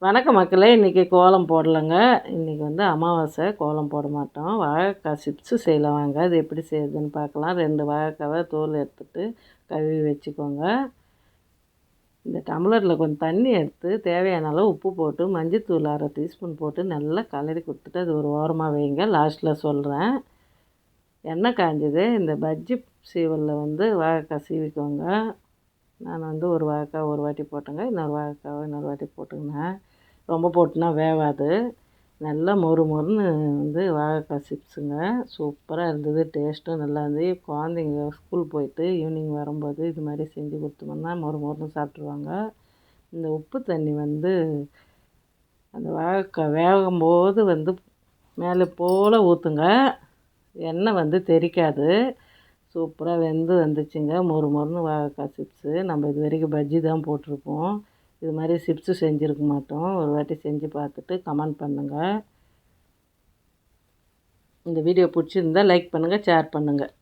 வணக்கம் மக்களே, இன்றைக்கி கோலம் போடலைங்க. இன்றைக்கி வந்து அமாவாசை, கோலம் போட மாட்டோம். வாழைக்காய் சிப்ஸு செய்யலாம் வாங்க. அது எப்படி செய்யுதுன்னு பார்க்கலாம். 2 வாழைக்காவை தோல் எடுத்துட்டு கழுவி வச்சுக்கோங்க. இந்த டம்ளரில் கொஞ்சம் தண்ணி எடுத்து தேவையான அளவு உப்பு போட்டு மஞ்சத்தூள் 1/2 டீஸ்பூன் போட்டு நல்லா கலரி கொடுத்துட்டு அது ஒரு ஓரமாக வைங்க. லாஸ்ட்டில் சொல்கிறேன். எண்ணெய் காஞ்சது. இந்த பஜ்ஜி சீவலில் வந்து வாழைக்காய் சீவிக்கோங்க. நான் வந்து ஒரு வாழைக்காய் ஒரு வாட்டி போட்டேங்க. இன்னொரு வாழைக்காவை இன்னொரு வாட்டி போட்டுக்கினேன். ரொம்ப போட்டுனா வேகாது. நல்லா மொறு மொறுன்னு வந்து வாழைக்காய் சிப்ஸுங்க. சூப்பராக இருந்தது. டேஸ்ட்டும் நல்லா இருந்தது. குழந்தைங்க ஸ்கூல் போயிட்டு ஈவினிங் வரும்போது இது மாதிரி செஞ்சு கொடுத்தோம்னா மொறு மொறுன்னு சாப்பிட்ருவாங்க. இந்த உப்பு தண்ணி வந்து அந்த வாழைக்காய் வேகும்போது வந்து மேலே போல் ஊற்றுங்க. எண்ணெய் வந்து தெறிக்காது. சூப்பராக வெந்து வந்துச்சுங்க. மொறு மொறுன்னு வாழைக்காய் சிப்ஸு. நம்ம இது வரைக்கும் பஜ்ஜி தான் போட்டிருப்போம். இது மாதிரி சிப்ஸு செஞ்சுருக்க மாட்டோம். ஒரு வாட்டி செஞ்சு பார்த்துட்டு கமெண்ட் பண்ணுங்கள். இந்த வீடியோ பிடிச்சிருந்தா லைக் பண்ணுங்கள், ஷேர் பண்ணுங்கள்.